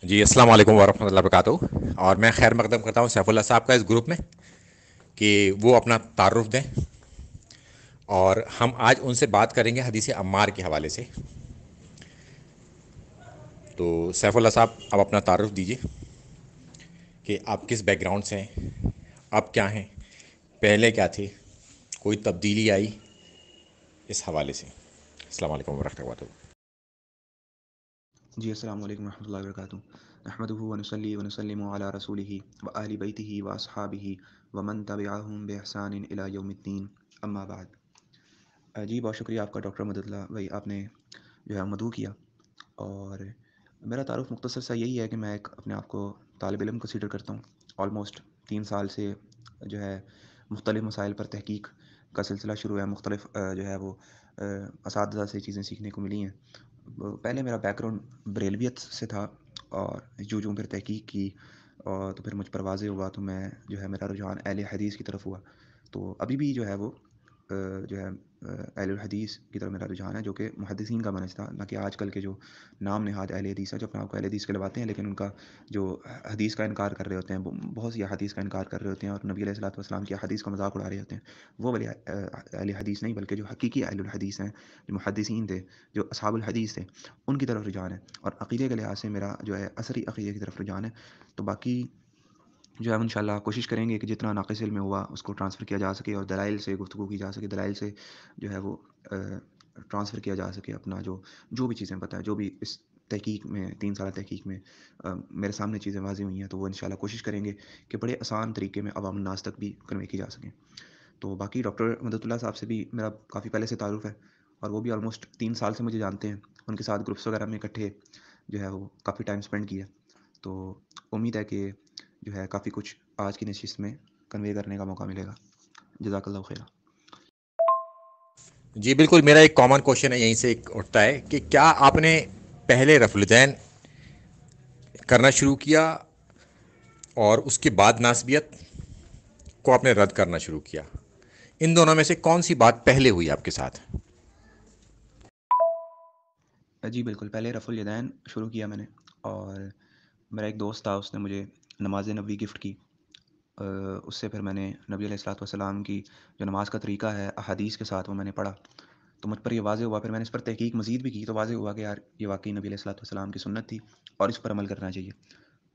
جی السلام علیکم ورحمۃ اللہ وبرکاتہ، اور میں خیر مقدم کرتا ہوں سیف اللہ صاحب کا اس گروپ میں کہ وہ اپنا تعارف دیں، اور ہم آج ان سے بات کریں گے حدیث عمار کے حوالے سے۔ تو سیف اللہ صاحب آپ اپنا تعارف دیجیے کہ آپ کس بیک گراؤنڈ سے ہیں، آپ کیا ہیں، پہلے کیا تھے، کوئی تبدیلی آئی، اس حوالے سے۔ السلام علیکم ورحمۃ اللہ وبرکاتہ۔ جی السلام علیکم ورحمۃ اللہ وبرکاتہ۔ نحمده ونصلي ونسلم على رسوله وآل بیتہ واصحابہ ومن تبعهم بإحسان إلى یوم الدین، اما بعد۔ جی بہت شکریہ آپ کا ڈاکٹر مدد اللہ بھائی، آپ نے جو ہے مدعو کیا، اور میرا تعارف مختصر سا یہی ہے کہ میں ایک اپنے آپ کو طالب علم کنسیڈر کرتا ہوں۔ آلموسٹ 3 سال سے جو ہے مختلف مسائل پر تحقیق کا سلسلہ شروع ہے، مختلف جو ہے وہ اساتذہ سے چیزیں سیکھنے کو ملی ہیں۔ پہلے میرا بیک گراؤنڈ بریلویت سے تھا، اور جو پھر تحقیق کی اور تو پھر مجھ پر واضح ہوا، تو میں جو ہے میرا رجحان اہل حدیث کی طرف ہوا۔ تو ابھی بھی جو ہے وہ جو ہے اہل الحدیث کی طرف میرا رجحان ہے، جو کہ محدثین کا منہج تھا، نہ کہ آج کل کے جو نام نہاد اہل حدیث ہیں، جو اپنے آپ کو اہل حدیث کہلواتے ہیں لیکن ان کا جو حدیث کا انکار کر رہے ہوتے ہیں، بہت سی حدیث کا انکار کر رہے ہوتے ہیں، اور نبی علیہ الصلوۃ والسلام کی حدیث کا مذاق اڑا رہے ہوتے ہیں۔ وہ والی اہل حدیث نہیں، بلکہ جو حقیقی اہل الحدیث ہیں، جو محدثین تھے، جو اصحاب الحدیث تھے، ان کی طرف رجحان ہے، اور عقیدے کے لحاظ سے میرا جو ہے عصری عقیدے کی طرف رجحان ہے۔ تو باقی جو ہے ہم انشاءاللہ کوشش کریں گے کہ جتنا ناقص علم میں ہوا اس کو ٹرانسفر کیا جا سکے، اور دلائل سے گفتگو کی جا سکے، دلائل سے جو ہے وہ ٹرانسفر کیا جا سکے اپنا جو بھی چیزیں پتہ ہے، جو بھی اس تحقیق میں 3 سالہ تحقیق میں میرے سامنے چیزیں واضح ہوئی ہیں، تو وہ انشاءاللہ کوشش کریں گے کہ بڑے آسان طریقے میں عوام الناس تک بھی کنوے کی جا سکیں۔ تو باقی ڈاکٹر مدد اللہ صاحب سے بھی میرا کافی پہلے سے تعارف ہے، اور وہ بھی آلموسٹ 3 سال سے مجھے جانتے ہیں، ان کے ساتھ گروپس وغیرہ میں اکٹھے جو ہے وہ کافی ٹائم اسپینڈ کیا۔ تو امید ہے کہ جو ہے کافی کچھ آج کی نشست میں کنوے کرنے کا موقع ملے گا۔ جزاک اللہ خیر۔ جی بالکل، میرا ایک کامن کوشچن ہے یہیں سے اٹھتا ہے کہ کیا آپ نے پہلے رفع الدین کرنا شروع کیا اور اس کے بعد ناسبیت کو آپ نے رد کرنا شروع کیا؟ ان دونوں میں سے کون سی بات پہلے ہوئی آپ کے ساتھ؟ جی بالکل، پہلے رفع الیدین شروع کیا میں نے، اور میرا ایک دوست تھا، اس نے مجھے نماز نبوی گفٹ کی۔ اس سے پھر میں نے نبی علیہ الصلوۃ والسلام کی جو نماز کا طریقہ ہے احادیث کے ساتھ، وہ میں نے پڑھا، تو مجھ پر یہ واضح ہوا۔ پھر میں نے اس پر تحقیق مزید بھی کی، تو واضح ہوا کہ یار یہ واقعی نبی علیہ الصلوۃ والسلام کی سنت تھی، اور اس پر عمل کرنا چاہیے۔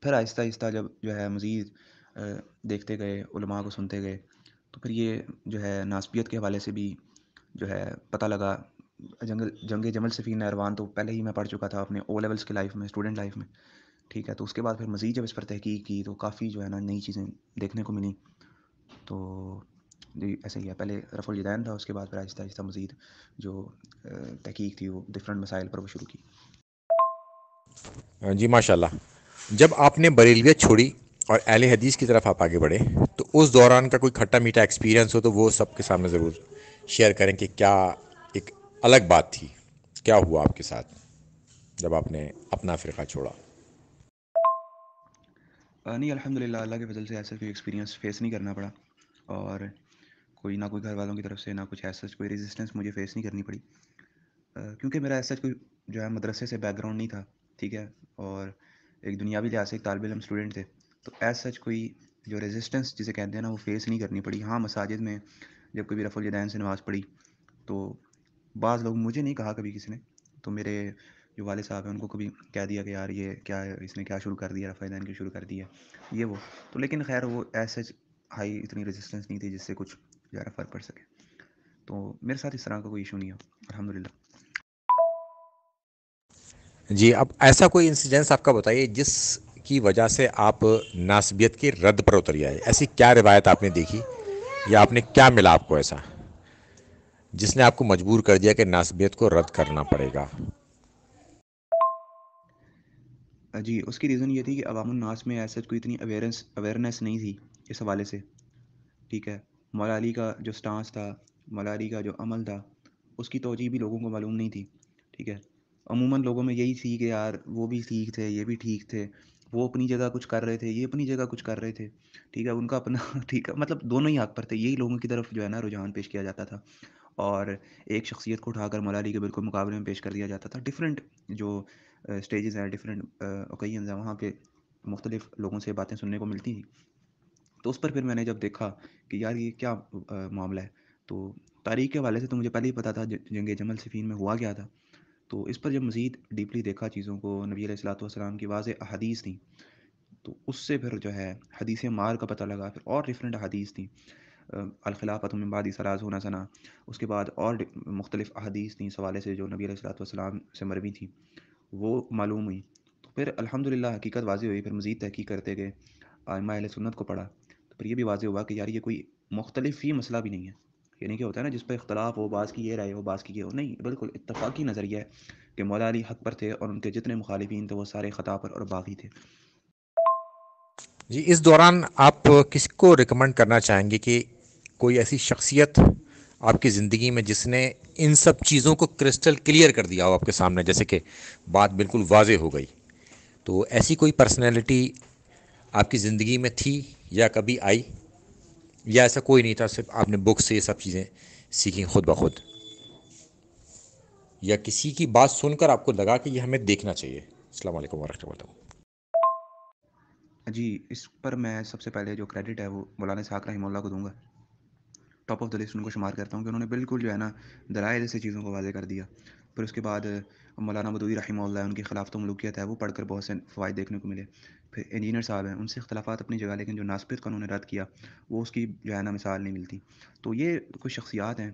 پھر آہستہ آہستہ جب جو ہے مزید دیکھتے گئے، علماء کو سنتے گئے، تو پھر یہ جو ہے ناسبیت کے حوالے سے بھی جو ہے پتہ لگا۔ جنگ جمل سفین نہروان تو پہلے ہی میں پڑھ چکا تھا اپنے او لیولس کے لائف میں، اسٹوڈنٹ لائف میں، ٹھیک ہے۔ تو اس کے بعد پھر مزید جب اس پر تحقیق کی تو کافی جو ہے نا نئی چیزیں دیکھنے کو ملیں۔ تو جی ایسا ہی ہے، پہلے رفع الیدین تھا، اس کے بعد پھر آہستہ آہستہ مزید جو تحقیق تھی وہ ڈفرینٹ مسائل پر وہ شروع کی۔ جی ماشاء اللہ، جب آپ نے بریلویت چھوڑی اور اہل حدیث کی طرف آپ آگے بڑھے، تو اس دوران کا کوئی کھٹا میٹھا ایکسپیرینس ہو تو وہ سب کے سامنے ضرور شیئر کریں کہ کیا ایک الگ بات تھی، کیا ہوا آپ کے ساتھ جب آپ نے اپنا فرقہ چھوڑا؟ نہیں الحمدللہ، اللہ کے فضل سے ایسا کوئی ایکسپیرینس فیس نہیں کرنا پڑا، اور نہ کوئی گھر والوں کی طرف سے نہ کچھ ایسا کوئی ریزسٹنس مجھے فیس نہیں کرنی پڑی، کیونکہ میرا ایسا کوئی جو ہے مدرسے سے بیک گراؤنڈ نہیں تھا، ٹھیک ہے، اور ایک دنیاوی لحاظ سے ایک طالب علم اسٹوڈنٹ تھے، تو ایز سچ کوئی جو ریزسٹنس جسے کہتے ہیں نا وہ فیس نہیں کرنی پڑی۔ ہاں مساجد میں جب کبھی رفع الیدین سے نماز پڑھی تو بعض لوگ، مجھے نہیں کہا کبھی کسی نے، تو میرے جو والد صاحب ہیں ان کو کبھی کہہ دیا کہ یار یہ کیا ہے، اس نے کیا شروع کر دیا، رفع الیدین کی شروع کر دی ہے یہ وہ، تو لیکن خیر وہ ایز سچ ہائی اتنی ریزسٹنس نہیں تھی جس سے کچھ جو ہے فرق پڑ سکے، تو میرے ساتھ اس طرح کا کوئی ایشو نہیں ہے الحمدللہ۔ جی اب ایسا کوئی انسیڈنس آپ کا بتائیے جس کی وجہ سے آپ ناسبیت کے رد پر اتر آئے، ایسی کیا روایت آپ نے دیکھی یا آپ نے کیا ملا آپ کو ایسا جس نے آپ کو مجبور کر دیا کہ ناسبیت کو رد کرنا پڑے گا؟ جی اس کی ریزن یہ تھی کہ عوام الناس میں ایسا کوئی اتنی اویئرنیس نہیں تھی اس حوالے سے، ٹھیک ہے۔ مولا علی کا جو سٹانس تھا، مولا علی کا جو عمل تھا، اس کی توجہ بھی لوگوں کو معلوم نہیں تھی، ٹھیک ہے۔ عموماً لوگوں میں یہی تھی کہ یار وہ بھی ٹھیک تھے، یہ بھی ٹھیک تھے، وہ اپنی جگہ کچھ کر رہے تھے، یہ اپنی جگہ کچھ کر رہے تھے، ٹھیک ہے، ان کا اپنا ٹھیک ہے، مطلب دونوں ہی حق پر تھے، یہی لوگوں کی طرف جو ہے نا رجحان پیش کیا جاتا تھا، اور ایک شخصیت کو اٹھا کر مولا علی کے بالکل مقابلے میں پیش کر دیا جاتا تھا. ڈفرینٹ جو اسٹیجز ہیں، ڈفرینٹ اوکیزنز ہیں، وہاں پہ مختلف لوگوں سے باتیں سننے کو ملتی تھی. تو اس پر پھر میں نے جب دیکھا کہ یار یہ کیا معاملہ ہے، تو تاریخ کے حوالے سے تو مجھے پہلے ہی پتہ تھا جنگ جمل صفین میں ہوا کیا تھا. تو اس پر جب مزید ڈیپلی دیکھا چیزوں کو، نبی علیہ الصلوۃ والسلام کی واضح احادیث تھیں، تو اس سے پھر جو ہے حدیث عمار کا پتہ لگا. پھر اور ڈفرینٹ احادیث تھیں، الخلافۃ من بعدی ثلاثون سنہ، اس کے بعد اور مختلف احادیث تھیں اس حوالے سے جو نبی علیہ الصلوۃ والسلام سے مروی تھیں، وہ معلوم ہوئی. تو پھر الحمدللہ حقیقت واضح ہوئی. پھر مزید تحقیق کرتے گئے، ائمہ اہل سنت کو پڑھا، تو پھر یہ بھی واضح ہوا کہ یار یہ کوئی مختلف ہی مسئلہ بھی نہیں ہے. یعنی کہ ہوتا ہے نا جس پہ اختلاف ہو، بعض کی یہ رائے ہو، بعض کی یہ ہو، نہیں، بالکل اتفاقی نظریہ ہے کہ مولا علی حق پر تھے اور ان کے جتنے مخالفین تھے وہ سارے خطا پر اور باغی تھے. جی، اس دوران آپ کس کو ریکمنڈ کرنا چاہیں گے کہ کوئی ایسی شخصیت آپ کی زندگی میں جس نے ان سب چیزوں کو کرسٹل کلیئر کر دیا ہو آپ کے سامنے، جیسے کہ بات بالکل واضح ہو گئی، تو ایسی کوئی پرسنالٹی آپ کی زندگی میں تھی یا کبھی آئی، یا ایسا کوئی نہیں تھا، صرف آپ نے بک سے یہ سب چیزیں سیکھیں خود بخود، یا کسی کی بات سن کر آپ کو لگا کہ یہ ہمیں دیکھنا چاہیے؟ السلام علیکم ورحمۃ اللہ. جی، اس پر میں سب سے پہلے جو کریڈٹ ہے وہ مولانا اسحاق رحمہ اللہ کو دوں گا. ٹاپ آف دا لسٹ ان کو شمار کرتا ہوں کہ انہوں نے بالکل جو ہے نا دلائل سے چیزوں کو واضح کر دیا. پھر اس کے بعد مولانا مدعوی رحمہ اللہ، ان کی خلافت و ملوکیت ہے، وہ پڑھ کر بہت سے فوائد دیکھنے کو ملے. پھر انجینئر صاحب ہیں، ان سے اختلافات اپنی جگہ، لیکن جو ناسپت کا انہوں نے رد کیا وہ اس کی جو ہے نا مثال نہیں ملتی. تو یہ کچھ شخصیات ہیں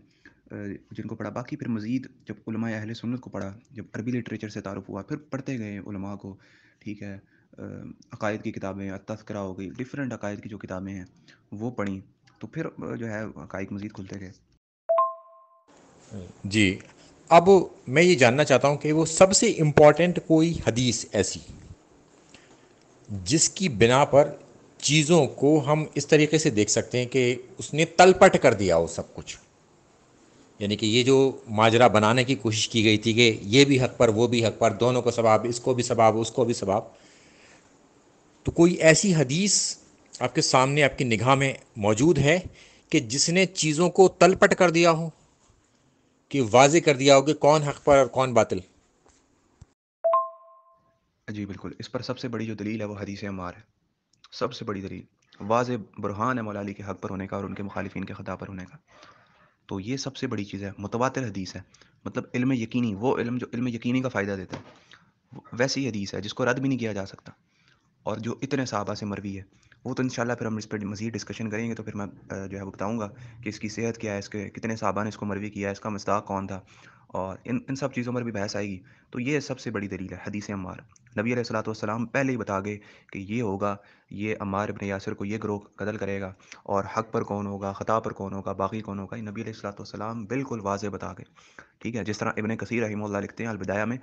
جن کو پڑھا. باقی پھر مزید جب علماء اہل سنت کو پڑھا، جب عربی لٹریچر سے تعارف ہوا، پھر پڑھتے گئے علماء کو. ٹھیک ہے، عقائد کی کتابیں، التذکرہ ہو گئی، ڈفرینٹ عقائد کی جو کتابیں ہیں وہ پڑھیں، تو پھر جو ہے عقائد مزید کھلتے گئے. جی، اب میں یہ جاننا چاہتا ہوں کہ وہ سب سے امپورٹنٹ کوئی حدیث ایسی جس کی بنا پر چیزوں کو ہم اس طریقے سے دیکھ سکتے ہیں کہ اس نے تل پٹ کر دیا ہو سب کچھ، یعنی کہ یہ جو ماجرا بنانے کی کوشش کی گئی تھی کہ یہ بھی حق پر وہ بھی حق پر، دونوں کو ثواب، اس کو بھی ثواب اس کو بھی ثواب، تو کوئی ایسی حدیث آپ کے سامنے آپ کی نگاہ میں موجود ہے کہ جس نے چیزوں کو تل پٹ کر دیا ہو، کہ واضح کر دیا ہو کہ کون حق پر اور کون باطل؟ جی بالکل، اس پر سب سے بڑی جو دلیل ہے وہ حدیث عمار ہے. سب سے بڑی دلیل، واضح برہان ہے مولا علی کے حق پر ہونے کا اور ان کے مخالفین کے خطا پر ہونے کا. تو یہ سب سے بڑی چیز ہے، متواتر حدیث ہے. مطلب علم یقینی، وہ علم جو علم یقینی کا فائدہ دیتا ہے، ویسی حدیث ہے جس کو رد بھی نہیں کیا جا سکتا، اور جو اتنے صحابہ سے مروی ہے. وہ تو انشاءاللہ پھر ہم اس پر مزید ڈسکشن کریں گے، تو پھر میں جو ہے وہ بتاؤں گا کہ اس کی صحت کیا ہے، اس کے کتنے صحابہ نے اس کو مروی کیا ہے، اس کا مصداق کون تھا، اور ان سب چیزوں پر بھی بحث آئے گی. تو یہ سب سے بڑی دلیل ہے حدیث عمار. نبی علیہ الصلوۃ والسلام پہلے ہی بتا گئے کہ یہ ہوگا، یہ عمار ابن یاسر کو یہ گروہ قتل کرے گا، اور حق پر کون ہوگا، خطا پر کون ہوگا، باقی کون ہوگا، یہ نبی علیہ الصلوۃ والسلام بالکل واضح بتا گئے. ٹھیک ہے، جس طرح ابن کثیر رحمہ اللہ لکھتے ہیں البدایہ میں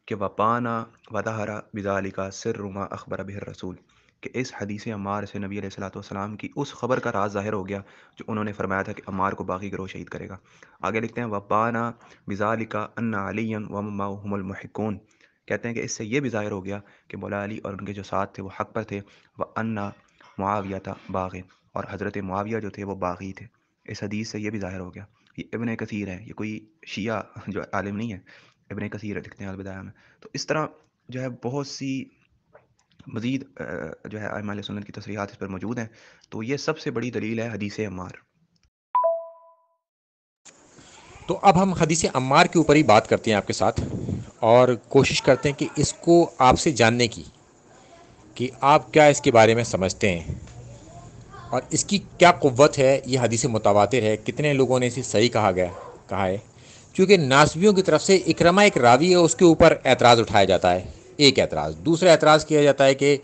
کہ وپانا وظہر بذالک سر ما اخبر بہ الرسول، کہ اس حدیث عمار سے نبی علیہ الصلوۃ والسلام کی اس خبر کا راز ظاہر ہو گیا جو انہوں نے فرمایا تھا کہ عمار کو باقی گروہ شہید کرے گا. آگے لکھتے ہیں وپانا بذالک ان علی ومن هم المحقون، کہتے ہیں کہ اس سے یہ بھی ظاہر ہو گیا کہ مولا علی اور ان کے جو ساتھ تھے وہ حق پر تھے. وان معاویہ باغ، اور حضرت معاویہ جو تھے وہ باغی تھے. اس حدیث سے یہ بھی ظاہر ہو گیا. یہ ابن کثیر ہے، یہ کوئی شیعہ جو عالم نہیں ہے، ابن کثیر لکھتے ہیں البدایہ میں. تو اس طرح جو ہے بہت سی مزید جو ہے ائمہ اہل سنت کی تصریحات اس پر موجود ہیں. تو یہ سب سے بڑی دلیل ہے حدیث عمار. تو اب ہم حدیث عمار کے اوپر ہی بات کرتے ہیں آپ کے ساتھ، اور کوشش کرتے ہیں کہ اس کو آپ سے جاننے کی کہ آپ کیا اس کے بارے میں سمجھتے ہیں، اور اس کی کیا قوت ہے. یہ حدیث متواتر ہے، کتنے لوگوں نے اسے صحیح کہا ہے، کیونکہ ناسبیوں کی طرف سے اکرمہ ایک راوی ہے، اس کے اوپر اعتراض اٹھایا جاتا ہے. ایک اعتراض، دوسرا اعتراض کیا جاتا ہے کہ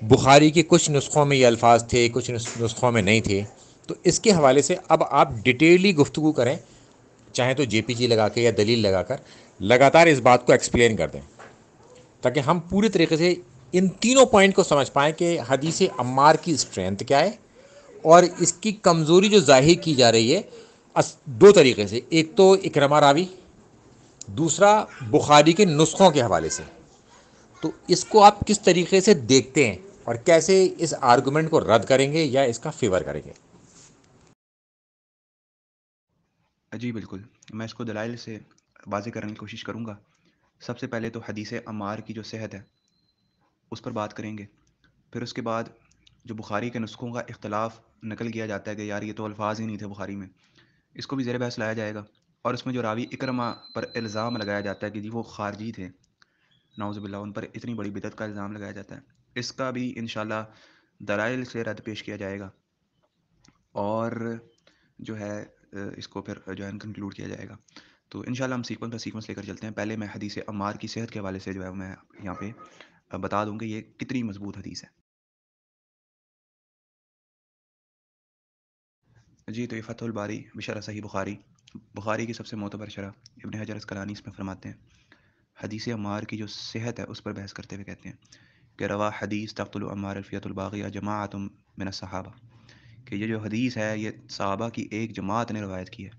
بخاری کے کچھ نسخوں میں یہ الفاظ تھے، کچھ نسخوں میں نہیں تھے. تو اس کے حوالے سے اب آپ ڈیٹیلی گفتگو کریں، چاہیں تو جے پی جی لگا کے یا دلیل لگا کر لگاتار اس بات کو ایکسپلین کر دیں، تاکہ ہم پوری طریقے سے ان تینوں پوائنٹ کو سمجھ پائیں کہ حدیث عمار کی اسٹرینتھ کیا ہے، اور اس کی کمزوری جو ظاہر کی جا رہی ہے دو طریقے سے. ایک تو اکرمہ راوی، دوسرا بخاری کے نسخوں کے حوالے سے. تو اس کو آپ کس طریقے سے دیکھتے ہیں، اور کیسے اس آرگومنٹ کو رد کریں گے یا اس کا فیور کریں گے؟ جی بالکل، میں اس کو دلائل سے واضح کرنے کی کوشش کروں گا۔ سب سے پہلے تو حدیث عمار کی جو صحت ہے اس پر بات کریں گے، پھر اس کے بعد جو بخاری کے نسخوں کا اختلاف نقل کیا جاتا ہے کہ یار یہ تو الفاظ ہی نہیں تھے بخاری میں، اس کو بھی زیر بحث لایا جائے گا، اور اس میں جو راوی اکرمہ پر الزام لگایا جاتا ہے کہ جی وہ خارجی تھے، نعوذ باللہ، ان پر اتنی بڑی بدعت کا الزام لگایا جاتا ہے، اس کا بھی انشاءاللہ دلائل سے رد پیش کیا جائے گا، اور جو ہے اس کو پھر جو ہے کنکلوڈ کیا جائے گا۔ تو انشاءاللہ ہم سیکوینس پر سیکوینس لے کر چلتے ہیں۔ پہلے میں حدیث عمار کی صحت کے حوالے سے جو ہے میں یہاں پہ بتا دوں کہ یہ کتنی مضبوط حدیث ہے۔ جی تو یہ فتح الباری بشرح صحیح بخاری، بخاری کی سب سے معتبر شرح، ابن حجر اسقلانی اس میں فرماتے ہیں حدیث عمار کی جو صحت ہے اس پر بحث کرتے ہوئے کہتے ہیں کہ روا حدیث تقتل عمار الفیۃ الباغیہ جماعت من الصحابہ، کہ یہ جو حدیث ہے یہ صحابہ کی ایک جماعت نے روایت کی ہے،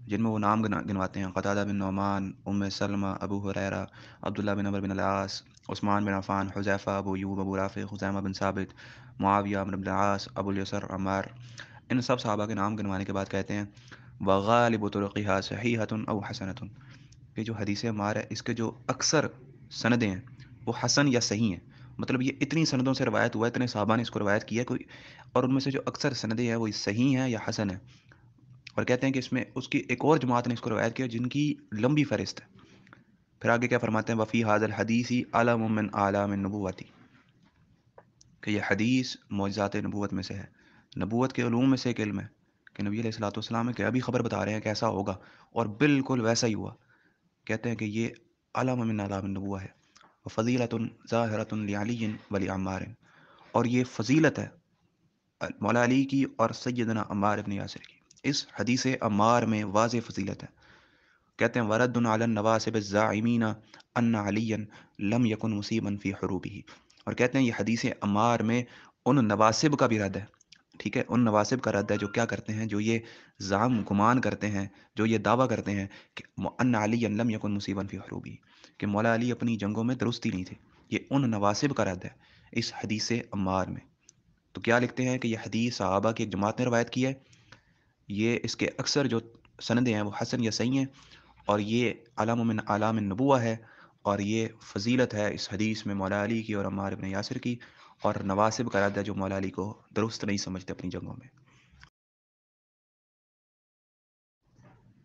جن میں وہ نام گنواتے ہیں قتادہ بن نعمان، ام سلمہ، ابو ہریرہ، عبداللہ بن عمر بن العاص، عثمان بن عفان، حذیفہ، ابو ایوب، ابو رافع، خزیمہ بن ثابت، معاویہ، عمرو بن العاص، ابو الیسر، عمار، ان سب صحابہ کے نام گنوانے کے بعد کہتے ہیں وغالب طرقها صحیحۃ او حسنۃ، کہ جو حدیث عمار ہے اس کے جو اکثر سندیں ہیں وہ حسن یا صحیح ہیں، مطلب یہ اتنی سندوں سے روایت ہوا ہے، اتنے صحابہ نے اس کو روایت کی ہے کوئی، اور ان میں سے جو اکثر سندیں ہیں وہ صحیح ہیں یا حسن ہیں، اور کہتے ہیں کہ اس میں اس کی ایک اور جماعت نے اس کو روایت کیا جن کی لمبی فہرست ہے۔ پھر آگے کیا فرماتے ہیں وفی حاض الحدیث علم من اعلام النبوتی، کہ یہ حدیث معجزات نبوت میں سے ہے، نبوت کے علوم میں سے ایک علم ہے کہ نبی علیہ الصلوۃ والسلام کہ ابھی خبر بتا رہے ہیں کیسا ہوگا، اور بالکل ویسا ہی ہوا۔ کہتے ہیں کہ یہ علم من اعلام النبوہ ہے، وفضیلۃ ظاہرۃ لعلی ولعمار، اور یہ فضیلت ہے مولا علی کی اور سیدنا عمار ابن یاسر کی، اس حدیث عمار میں واضح فضیلت ہے۔ کہتے ہیں ورد علی النواسب الزاعمین ان علی لم یکن مصیبا فی حروبہ، اور کہتے ہیں یہ حدیث عمار میں ان نواسب کا بھی رد ہے، ٹھیک ہے، ان نواسب کا رد ہے جو کیا کرتے ہیں، جو یہ زعم گمان کرتے ہیں، جو یہ دعویٰ کرتے ہیں کہ ان علی لم یکن مصیبا فی حروبہ، کہ مولا علی اپنی جنگوں میں درستی نہیں تھے، یہ ان نواسب کا رد ہے اس حدیث عمار میں۔ تو کیا لکھتے ہیں کہ یہ حدیث صحابہ کی ایک جماعت نے روایت کی ہے، یہ اس کے اکثر جو سندیں ہیں وہ حسن یا صحیح ہیں، اور یہ علم من اعلام النبوہ ہے، اور یہ فضیلت ہے اس حدیث میں مولا علی کی اور عمار ابن یاسر کی، اور نواسب کا رد ہے جو مولا علی کو درست نہیں سمجھتے اپنی جنگوں میں۔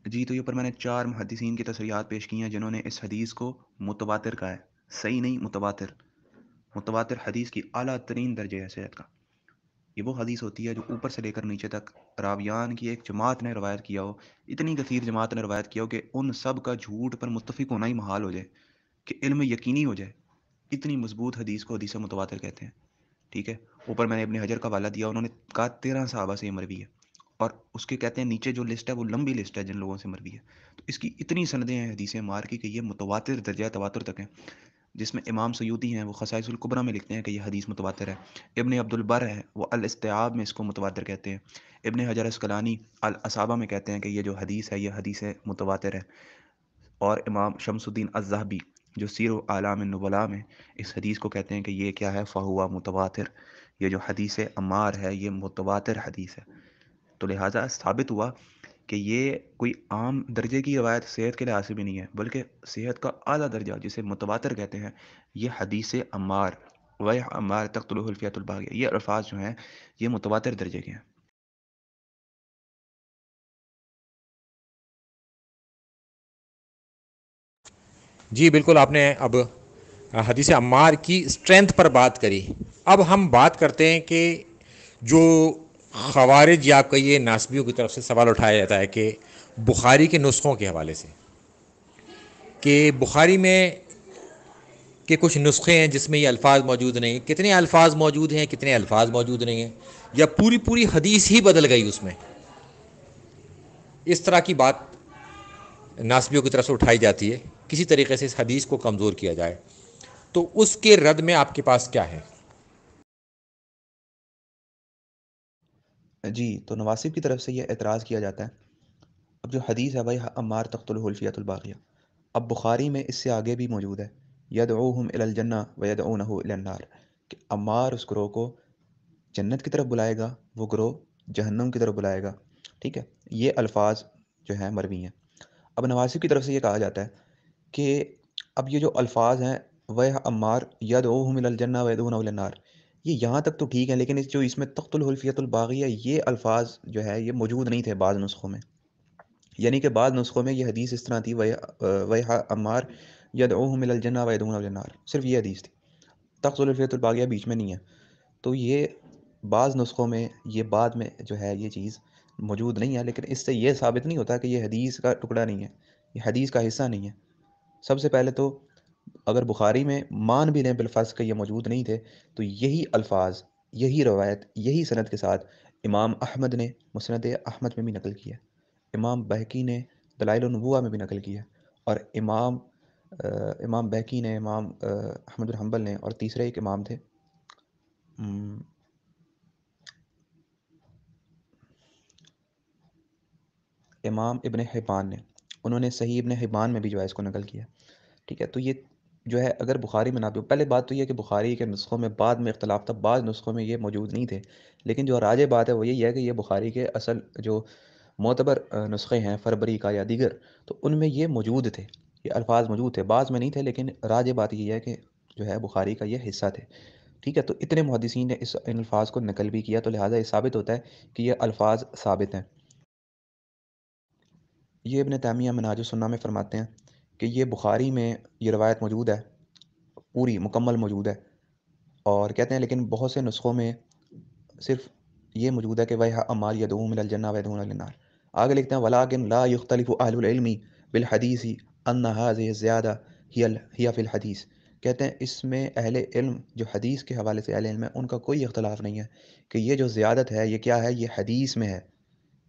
جی تو یہ پر میں نے 4 محدثین کی تصریحات پیش کی ہیں جنہوں نے اس حدیث کو متواتر کہا ہے، صحیح نہیں، متواتر، متواتر حدیث کی اعلیٰ ترین درجے ہے صحت کا۔ یہ وہ حدیث ہوتی ہے جو اوپر سے لے کر نیچے تک راویان کی ایک جماعت نے روایت کیا ہو، اتنی کثیر جماعت نے روایت کیا ہو کہ ان سب کا جھوٹ پر متفق ہونا ہی محال ہو جائے، کہ علم یقینی ہو جائے، اتنی مضبوط حدیث کو حدیث متواتر کہتے ہیں، ٹھیک ہے۔ اوپر میں نے ابن حجر کا حوالہ دیا، انہوں نے کہا 13 صحابہ سے یہ مروی ہے، اور اس کے کہتے ہیں نیچے جو لسٹ ہے وہ لمبی لسٹ ہے جن لوگوں سے مروی ہے، تو اس کی اتنی سندیں ہیں حدیث مار کی کہ یہ متواتر درجہ تواتر تک ہیں، جس میں امام سیوطی ہیں وہ خصائص الکبریٰ میں لکھتے ہیں کہ یہ حدیث متواتر ہے، ابن عبد البر ہے وہ الاستیعاب میں اس کو متواتر کہتے ہیں، ابن حجر اسقلانی الاصابہ میں کہتے ہیں کہ یہ جو حدیث ہے یہ حدیث متواتر ہے، اور امام شمس الدین الذہبی جو سیر اعلام النبلاء میں اس حدیث کو کہتے ہیں کہ یہ کیا ہے فہو متواتر، یہ جو حدیث عمار ہے یہ متواتر حدیث ہے۔ تو لہٰذا ثابت ہوا کہ یہ کوئی عام درجے کی روایت صحت کے لحاظ سے بھی نہیں ہے، بلکہ صحت کا اعلیٰ درجہ جسے متواتر کہتے ہیں یہ حدیث عمار، وہ عمار تقتلہ الفیۃ الباغیہ، یہ الفاظ جو ہیں یہ متواتر درجے کے ہیں۔ جی بالکل، آپ نے اب حدیث عمار کی اسٹرینتھ پر بات کری، اب ہم بات کرتے ہیں کہ جو خوارج یا کئی ناسبیوں کی طرف سے سوال اٹھایا جاتا ہے کہ بخاری کے نسخوں کے حوالے سے، کہ بخاری میں کہ کچھ نسخے ہیں جس میں یہ الفاظ موجود نہیں، کتنے الفاظ موجود ہیں، کتنے الفاظ موجود نہیں ہیں، یا پوری پوری حدیث ہی بدل گئی اس میں، اس طرح کی بات ناسبیوں کی طرف سے اٹھائی جاتی ہے، کسی طریقے سے اس حدیث کو کمزور کیا جائے، تو اس کے رد میں آپ کے پاس کیا ہے؟ جی تو نواسب کی طرف سے یہ اعتراض کیا جاتا ہے، اب جو حدیث ہے بھائی عمار تقتلہ الفیۃ الباغیہ، اب بخاری میں اس سے آگے بھی موجود ہے یدعوہم الی الجنہ ویدعونہ الی النار، کہ عمار اس گروہ کو جنت کی طرف بلائے گا، وہ گروہ جہنم کی طرف بلائے گا، ٹھیک ہے، یہ الفاظ جو ہیں مروی ہیں۔ اب نواسب کی طرف سے یہ کہا جاتا ہے کہ اب یہ جو الفاظ ہیں وہ عمار یدعوہم الی الجنہ ویدعونہ الی النار، یہ یہاں تک تو ٹھیک ہے، لیکن اس میں تقت الحلفیت الباغیہ یہ الفاظ جو ہے یہ موجود نہیں تھے بعض نسخوں میں، یعنی کہ بعض نسخوں میں یہ حدیث اس طرح تھی ویح عمار یدعوہم الی الجنہ ویدعونہ الی النار، صرف یہ حدیث تھی، تقت الحلفیت الباغیہ بیچ میں نہیں ہے۔ تو یہ بعض نسخوں میں یہ بعد میں جو ہے یہ چیز موجود نہیں ہے، لیکن اس سے یہ ثابت نہیں ہوتا کہ یہ حدیث کا ٹکڑا نہیں ہے، یہ حدیث کا حصہ نہیں ہے۔ سب سے پہلے تو اگر بخاری میں مان بھی لیں بالفرض کہ یہ موجود نہیں تھے، تو یہی الفاظ، یہی روایت، یہی سند کے ساتھ امام احمد نے مسند احمد میں بھی نقل کیا، امام بہقی نے دلائل النبوہ میں بھی نقل کیا، اور امام بہقی نے، امام احمد بن حنبل نے، اور تیسرے ایک امام تھے امام ابن حبان نے، انہوں نے صحیح ابن حبان میں بھی جو ہے اس کو نقل کیا، ٹھیک ہے۔ تو یہ جو ہے اگر بخاری میں نہ بھی ہو، پہلے بات تو یہ ہے کہ بخاری کے نسخوں میں بعد میں اختلاف تھا، بعض نسخوں میں یہ موجود نہیں تھے، لیکن جو راجع بات ہے وہ یہی ہے کہ یہ بخاری کے اصل جو معتبر نسخے ہیں فربری کا یا دیگر، تو ان میں یہ موجود تھے، یہ الفاظ موجود تھے، بعض میں نہیں تھے، لیکن راجع بات یہ ہے کہ جو ہے بخاری کا یہ حصہ تھے، ٹھیک ہے۔ تو اتنے محدثین نے ان الفاظ کو نقل بھی کیا، تو لہٰذا یہ ثابت ہوتا ہے کہ یہ الفاظ ثابت ہیں۔ یہ ابن تیمیہ منہاج السنہ میں فرماتے ہیں کہ یہ بخاری میں یہ روایت موجود ہے، پوری مکمل موجود ہے، اور کہتے ہیں لیکن بہت سے نسخوں میں صرف یہ موجود ہے کہ وَيْحَ عَمَّارْ يَدْعُوهُمْ إِلَى الْجَنَّةِ وَيَدْعُونَ إِلَى النَّارِ۔ آگے لکھتے ہیں وَلَٰكِنْ لَا يُخْتَلِفُ أَهْلُ الْعِلْمِ بِالْحَدِيثِ أَنَّ هَٰذِهِ الزِّيَادَةَ هِيَ فِي الْحَدِيثِ۔ کہتے ہیں اس میں اہل علم جو حدیث کے حوالے سے اہل علم ہے ان کا کوئی اختلاف نہیں ہے کہ یہ جو زیادت ہے یہ کیا ہے، یہ حدیث میں ہے،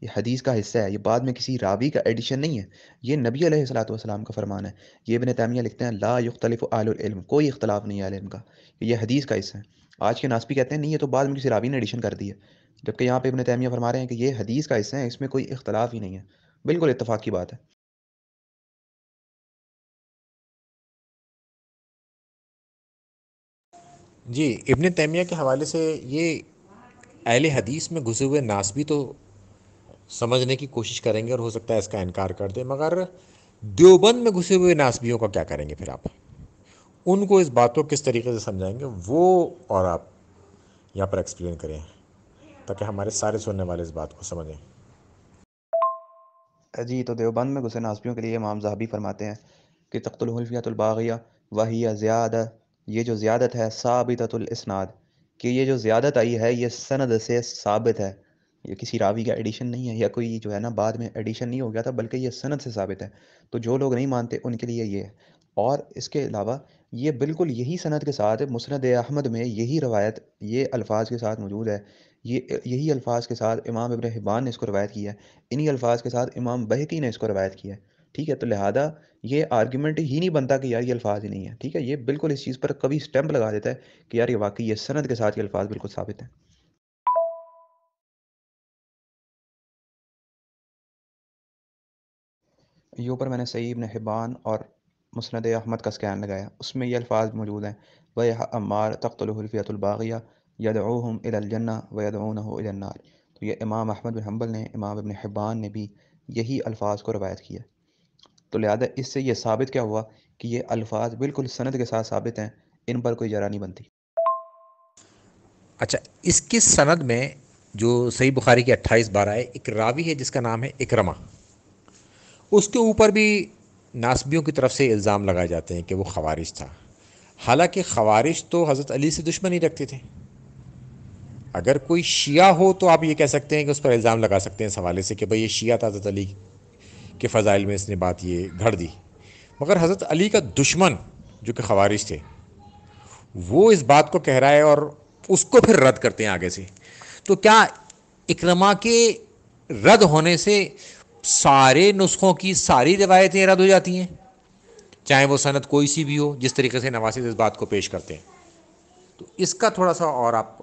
یہ حدیث کا حصہ ہے، یہ بعد میں کسی راوی کا ایڈیشن نہیں ہے، یہ نبی علیہ الصلوۃ والسلام کا فرمان ہے۔ یہ ابن تیمیہ لکھتے ہیں لا یختلف اہل العلم، کوئی اختلاف نہیں ہے اہل علم کا کہ یہ حدیث کا حصہ ہے۔ آج کے ناسبی کہتے ہیں نہیں یہ تو بعد میں کسی راوی نے ایڈیشن کر دی ہے، جبکہ یہاں پہ ابن تیمیہ فرما رہے ہیں کہ یہ حدیث کا حصہ ہے، اس میں کوئی اختلاف ہی نہیں ہے، بالکل اتفاق کی بات ہے۔ جی، ابن تیمیہ کے حوالے سے یہ اہل حدیث میں گھسے ہوئے ناسبی تو سمجھنے کی کوشش کریں گے اور ہو سکتا ہے اس کا انکار کر دیں، مگر دیوبند میں گھسے ہوئے ناسبیوں کا کیا کریں گے پھر آپ؟ ان کو اس بات کو کس طریقے سے سمجھائیں گے وہ، اور آپ یہاں پر ایکسپلین کریں تاکہ ہمارے سارے سننے والے اس بات کو سمجھیں۔ جی، تو دیوبند میں گھسے ناسبیوں کے لیے امام ذہبی فرماتے ہیں کہ تقت الحلفیت الباغیہ وہی زیادہ، یہ جو زیادت ہے ثابتۃ الاسناد، کہ یہ جو زیادت آئی ہے یہ سند سے ثابت ہے، یہ کسی راوی کا ایڈیشن نہیں ہے، یا کوئی جو ہے نا بعد میں ایڈیشن نہیں ہو گیا تھا، بلکہ یہ سند سے ثابت ہے۔ تو جو لوگ نہیں مانتے ان کے لیے یہ ہے، اور اس کے علاوہ یہ بالکل یہی سند کے ساتھ مسند احمد میں یہی روایت یہ الفاظ کے ساتھ موجود ہے، یہی الفاظ کے ساتھ امام ابن حبان نے اس کو روایت کیا ہے، انہی الفاظ کے ساتھ امام بہقی نے اس کو روایت کیا ہے، ٹھیک ہے۔ تو لہٰذا یہ آرگیومنٹ ہی نہیں بنتا کہ یار یہ الفاظ ہی نہیں ہے، ٹھیک ہے، یہ بالکل اس چیز پر کبھی اسٹیمپ لگا دیتا ہے کہ یار یہ واقعی یہ سند کے ساتھ یہ الفاظ بالکل ثابت ہیں۔ یہ اوپر میں نے صحیح ابن حبان اور مسند احمد کا سکین لگایا، اس میں یہ الفاظ موجود ہیں وَيْحَ عَمَّارْ تَقْتُلُهُ الْفِيَةُ الْبَاغِيَةُ يَدْعُوهُمْ إِلَى الْجَنَّةِ وَيَدْعُونَهُ إِلَى النَّارِ۔ تو یہ امام احمد بن حنبل نے، امام ابن حبان نے بھی یہی الفاظ کو روایت کیا، تو لہٰذا اس سے یہ ثابت کیا ہوا کہ یہ الفاظ بالکل سند کے ساتھ ثابت ہیں، ان پر کوئی جرح نہیں بنتی۔ اچھا، اس کی سند میں جو صحیح بخاری کی 28 بار آئے، ایک راوی ہے جس کا نام ہے اکرمہ، اس کے اوپر بھی ناسبیوں کی طرف سے الزام لگائے جاتے ہیں کہ وہ خوارج تھا، حالانکہ خوارج تو حضرت علی سے دشمنی رکھتے تھے۔ اگر کوئی شیعہ ہو تو آپ یہ کہہ سکتے ہیں کہ اس پر الزام لگا سکتے ہیں اس حوالے سے کہ بھئی یہ شیعہ تھا، حضرت علی کے فضائل میں اس نے بات یہ گھڑ دی، مگر حضرت علی کا دشمن جو کہ خوارج تھے وہ اس بات کو کہہ رہا ہے اور اس کو پھر رد کرتے ہیں آگے سے، تو کیا اکرما کے رد ہونے سے سارے نسخوں کی ساری روایتیں رد ہو جاتی ہیں، چاہے وہ سند کوئی سی بھی ہو، جس طریقے سے نواسط اس بات کو پیش کرتے ہیں؟ تو اس کا تھوڑا سا اور آپ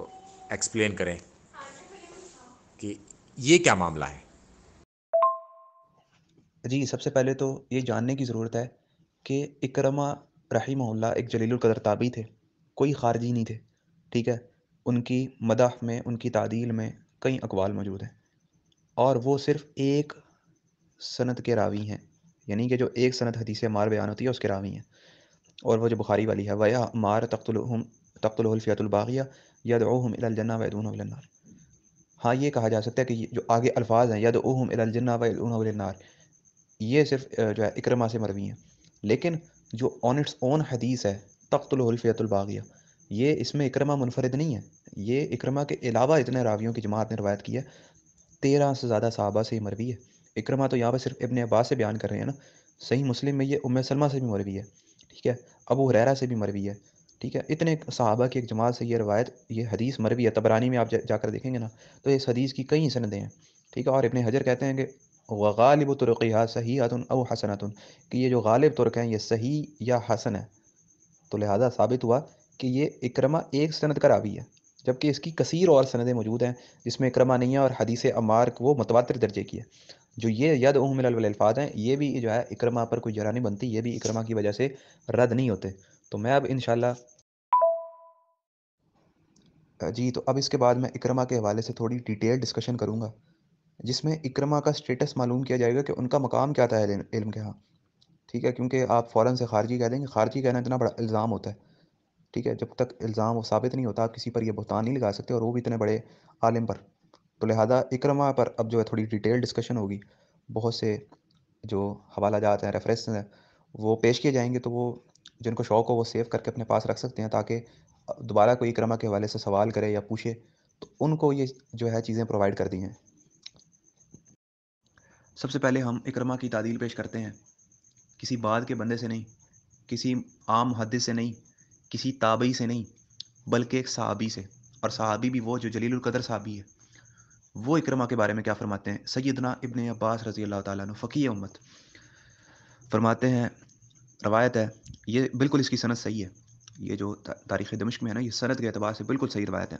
ایکسپلین کریں کہ یہ کیا معاملہ ہے۔ جی، سب سے پہلے تو یہ جاننے کی ضرورت ہے کہ اکرمہ رحمہ اللہ ایک جلیل القدر تابعی تھے، کوئی خارجی نہیں تھے، ٹھیک ہے۔ ان کی مدح میں، ان کی تعدیل میں کئی اقوال موجود ہیں، اور وہ صرف ایک سند کے راوی ہیں، یعنی کہ جو ایک سند حدیث عمار بیان ہوتی ہے اس کے راوی ہیں، اور وہ جو بخاری والی ہے وَيَا عمار تقتلہ الفئۃ الباغیہ یدعوہم الی الجنہ ویدعونہ الی النار۔ ہاں یہ کہا جا سکتا ہے کہ یہ جو آگے الفاظ ہیں یدعوہم الی الجنہ ویدعونہ الی النار، یہ صرف جو ہے اکرمہ سے مروی ہیں، لیکن جو آن اٹس اون حدیث ہے تقتلہ الفئۃ الباغیہ، یہ اس میں اکرمہ منفرد نہیں ہے، یہ اکرمہ کے علاوہ اتنے راویوں کی جماعت نے روایت کی ہے، 13 سے زیادہ صحابہ سے ہی مروی ہے۔ اکرمہ تو یہاں پہ صرف ابن عباس سے بیان کر رہے ہیں نا، صحیح مسلم میں یہ ام سلمہ سے بھی مروی ہے، ٹھیک ہے، ابو ہریرہ سے بھی مروی ہے، ٹھیک ہے، اتنے صحابہ کی ایک جماعت سے یہ روایت، یہ حدیث مروی ہے۔ طبرانی میں آپ جا کر دیکھیں گے نا تو اس حدیث کی کئی سندیں ہیں، ٹھیک ہے، اور ابن حجر کہتے ہیں کہ وغالب طرقها صحیحۃ او حسنۃ، کہ یہ جو غالب طرق ہیں یہ صحیح یا حسن ہے، تو لہذا ثابت ہوا کہ یہ اکرمہ ایک سند کا راوی ہے، جبکہ اس کی کثیر اور سندیں موجود ہیں جس میں اکرمہ نہیں ہے، اور حدیث عمار وہ متواتر درجے کی ہے۔ جو یہ یدعوہم الی الفاظ ہیں یہ بھی جو ہے اکرمہ پر کوئی جرح نہیں بنتی، یہ بھی اکرمہ کی وجہ سے رد نہیں ہوتے۔ تو میں اب انشاءاللہ جی تو اب اس کے بعد میں اکرمہ کے حوالے سے تھوڑی ڈیٹیل ڈسکشن کروں گا، جس میں اکرمہ کا سٹیٹس معلوم کیا جائے گا کہ ان کا مقام کیا تھا علم کے ہاں، ٹھیک ہے، کیونکہ آپ فوراً سے خارجی کہہ دیں گے، خارجی کہنا اتنا بڑا الزام ہوتا ہے، ٹھیک ہے، جب تک الزام وہ ثابت نہیں ہوتا آپ کسی پر یہ بہتان نہیں لگا سکتے، اور وہ بھی اتنے بڑے عالم پر۔ تو لہٰذا اکرمہ پر اب جو ہے تھوڑی ڈیٹیل ڈسکشن ہوگی، بہت سے جو حوالہ جات ہیں، ریفرنس ہیں، وہ پیش کیے جائیں گے، تو وہ جن کو شوق ہو وہ سیو کر کے اپنے پاس رکھ سکتے ہیں، تاکہ دوبارہ کوئی اکرمہ کے حوالے سے سوال کرے یا پوچھے تو ان کو یہ جو ہے چیزیں پرووائڈ کر دی ہیں۔ سب سے پہلے ہم اکرمہ کی تعدیل پیش کرتے ہیں، کسی بعد کے بندے سے نہیں، کسی عام محدث سے نہیں، کسی تابعی سے نہیں، بلکہ ایک صحابی سے، اور صحابی بھی وہ جو جلیل القدر صحابی ہے۔ وہ اکرمہ کے بارے میں کیا فرماتے ہیں؟ سیدنا ابن عباس رضی اللہ تعالیٰ عنہ فقیہ امت فرماتے ہیں، روایت ہے، یہ بالکل اس کی سند صحیح ہے، یہ جو تاریخ دمشق میں ہے نا، یہ سند کے اعتبار سے بالکل صحیح روایت ہے،